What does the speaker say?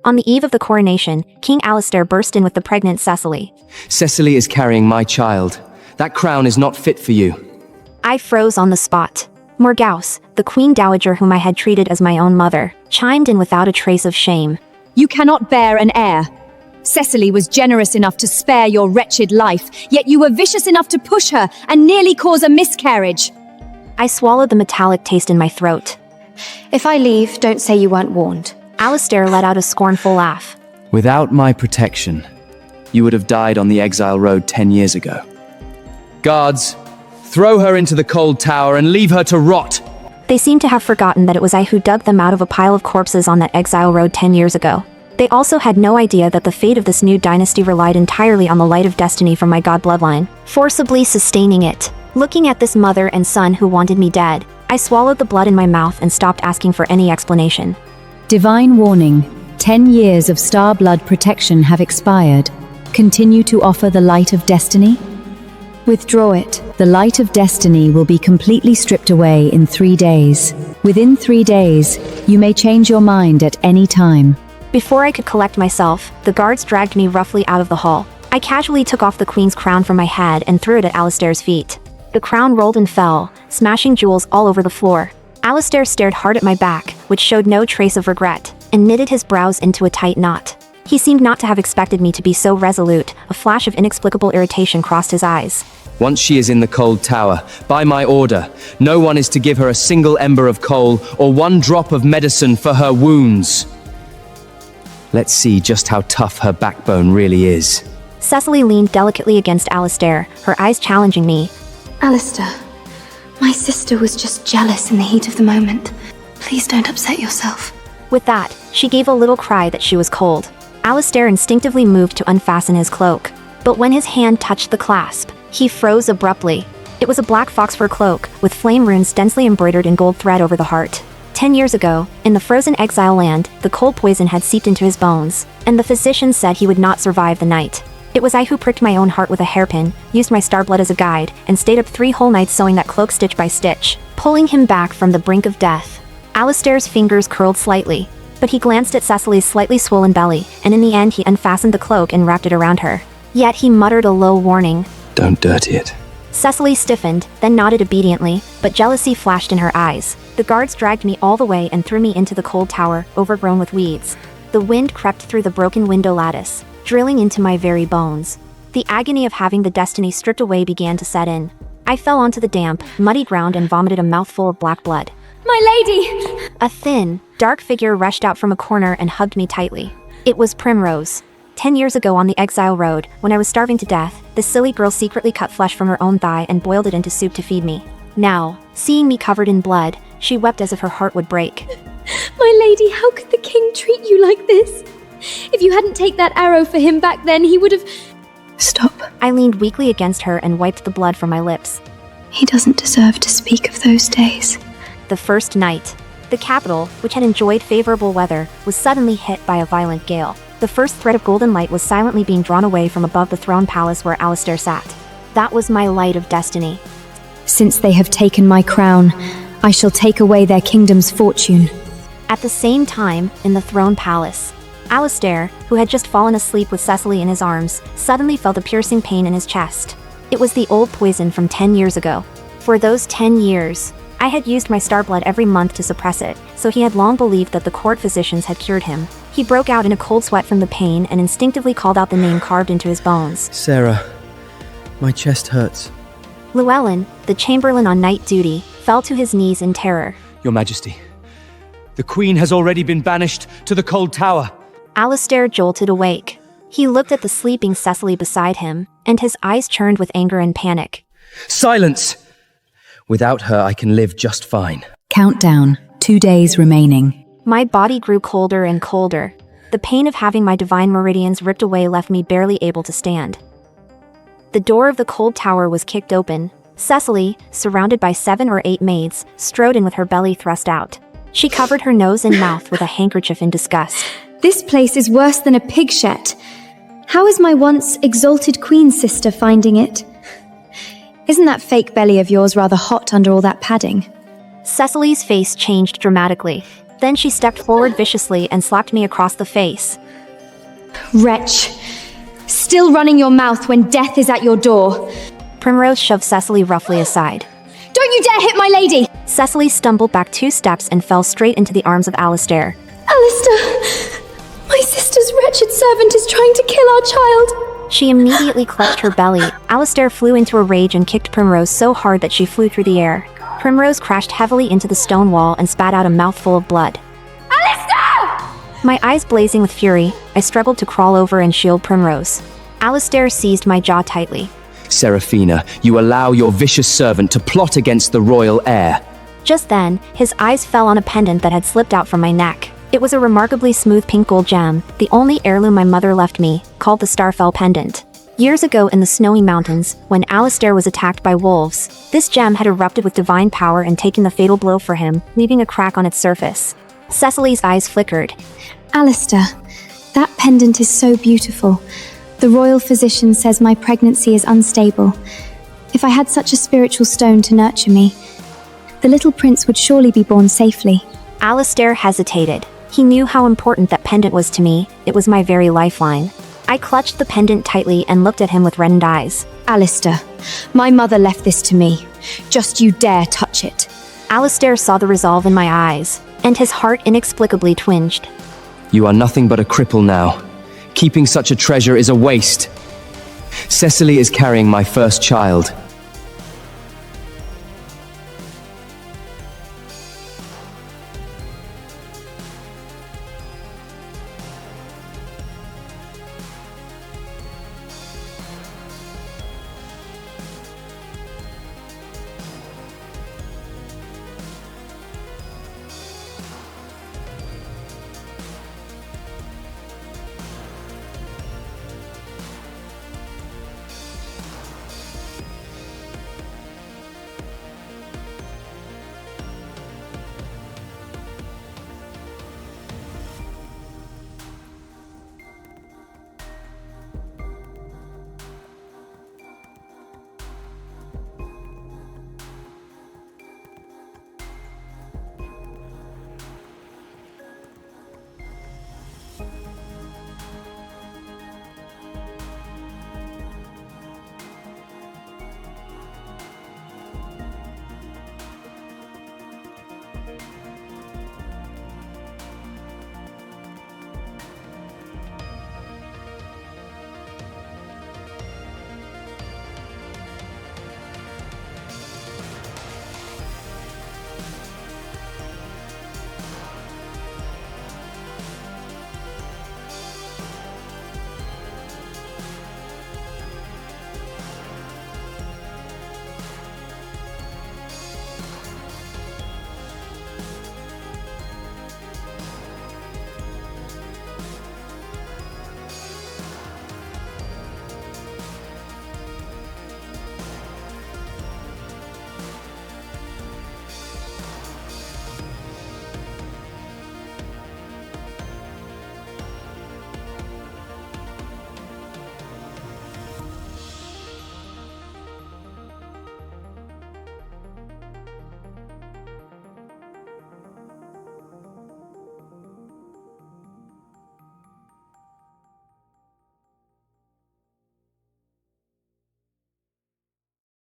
On the eve of the coronation, King Alistair burst in with the pregnant Cecily. Cecily is carrying my child. That crown is not fit for you. I froze on the spot. Morgause, the Queen Dowager whom I had treated as my own mother, chimed in without a trace of shame. You cannot bear an heir. Cecily was generous enough to spare your wretched life, yet you were vicious enough to push her and nearly cause a miscarriage. I swallowed the metallic taste in my throat. If I leave, don't say you weren't warned. Alistair let out a scornful laugh. Without my protection, you would have died on the exile road 10 years ago. Guards, throw her into the cold tower and leave her to rot. They seemed to have forgotten that it was I who dug them out of a pile of corpses on that exile road 10 years ago. They also had no idea that the fate of this new dynasty relied entirely on the light of destiny from my god bloodline, forcibly sustaining it. Looking at this mother and son who wanted me dead, I swallowed the blood in my mouth and stopped asking for any explanation. Divine warning. 10 years of star blood protection have expired. Continue to offer the light of destiny? Withdraw it. The light of destiny will be completely stripped away in 3 days. Within 3 days, you may change your mind at any time. Before I could collect myself, the guards dragged me roughly out of the hall. I casually took off the queen's crown from my head and threw it at Alistair's feet. The crown rolled and fell, smashing jewels all over the floor. Alistair stared hard at my back, which showed no trace of regret, and knitted his brows into a tight knot. He seemed not to have expected me to be so resolute. A flash of inexplicable irritation crossed his eyes. Once she is in the cold tower, by my order, no one is to give her a single ember of coal or one drop of medicine for her wounds. Let's see just how tough her backbone really is. Cecily leaned delicately against Alistair, her eyes challenging me. Alistair, my sister was just jealous in the heat of the moment. Please don't upset yourself. With that, she gave a little cry that she was cold. Alistair instinctively moved to unfasten his cloak. But when his hand touched the clasp, he froze abruptly. It was a black fox fur cloak, with flame runes densely embroidered in gold thread over the heart. 10 years ago, in the frozen exile land, the cold poison had seeped into his bones, and the physicians said he would not survive the night. It was I who pricked my own heart with a hairpin, used my star blood as a guide, and stayed up 3 whole nights sewing that cloak stitch by stitch, pulling him back from the brink of death. Alistair's fingers curled slightly, but he glanced at Cecily's slightly swollen belly, and in the end he unfastened the cloak and wrapped it around her. Yet he muttered a low warning. Don't dirty it. Cecily stiffened, then nodded obediently, but jealousy flashed in her eyes. The guards dragged me all the way and threw me into the cold tower, overgrown with weeds. The wind crept through the broken window lattice, drilling into my very bones. The agony of having the destiny stripped away began to set in. I fell onto the damp, muddy ground and vomited a mouthful of black blood. My lady! A thin, dark figure rushed out from a corner and hugged me tightly. It was Primrose. 10 years ago on the exile road, when I was starving to death, this silly girl secretly cut flesh from her own thigh and boiled it into soup to feed me. Now, seeing me covered in blood, she wept as if her heart would break. My lady, how could the king treat you like this? If you hadn't taken that arrow for him back then, he would have... Stop. I leaned weakly against her and wiped the blood from my lips. He doesn't deserve to speak of those days. The first night. The capital, which had enjoyed favorable weather, was suddenly hit by a violent gale. The first thread of golden light was silently being drawn away from above the throne palace where Alistair sat. That was my light of destiny. Since they have taken my crown, I shall take away their kingdom's fortune. At the same time, in the throne palace, Alistair, who had just fallen asleep with Cecily in his arms, suddenly felt a piercing pain in his chest. It was the old poison from 10 years ago. For those 10 years, I had used my star blood every month to suppress it, so he had long believed that the court physicians had cured him. He broke out in a cold sweat from the pain and instinctively called out the name carved into his bones. Sarah, my chest hurts. Llewellyn, the chamberlain on night duty, fell to his knees in terror. Your Majesty, the Queen has already been banished to the cold tower. Alistair jolted awake. He looked at the sleeping Cecily beside him, and his eyes churned with anger and panic. Silence! Without her, I can live just fine. Countdown. 2 days remaining. My body grew colder and colder. The pain of having my divine meridians ripped away left me barely able to stand. The door of the cold tower was kicked open. Cecily, surrounded by 7 or 8 maids, strode in with her belly thrust out. She covered her nose and mouth with a handkerchief in disgust. This place is worse than a pig shed. How is my once exalted queen sister finding it? Isn't that fake belly of yours rather hot under all that padding? Cecily's face changed dramatically. Then she stepped forward viciously and slapped me across the face. Wretch. Still running your mouth when death is at your door. Primrose shoved Cecily roughly aside. Don't you dare hit my lady! Cecily stumbled back 2 steps and fell straight into the arms of Alistair. Alistair! My sister's wretched servant is trying to kill our child! She immediately clutched her belly. Alistair flew into a rage and kicked Primrose so hard that she flew through the air. Primrose crashed heavily into the stone wall and spat out a mouthful of blood. Alistair! My eyes blazing with fury, I struggled to crawl over and shield Primrose. Alistair seized my jaw tightly. Seraphina, you allow your vicious servant to plot against the royal heir. Just then, his eyes fell on a pendant that had slipped out from my neck. It was a remarkably smooth pink gold gem, the only heirloom my mother left me, called the Starfell pendant. Years ago in the snowy mountains, when Alistair was attacked by wolves, this gem had erupted with divine power and taken the fatal blow for him, leaving a crack on its surface. Cecily's eyes flickered. Alistair, that pendant is so beautiful. The royal physician says my pregnancy is unstable. If I had such a spiritual stone to nurture me, the little prince would surely be born safely. Alistair hesitated. He knew how important that pendant was to me. It was my very lifeline. I clutched the pendant tightly and looked at him with reddened eyes. Alistair, my mother left this to me. Just you dare touch it. Alistair saw the resolve in my eyes, and his heart inexplicably twinged. You are nothing but a cripple now. Keeping such a treasure is a waste. Cecily is carrying my first child.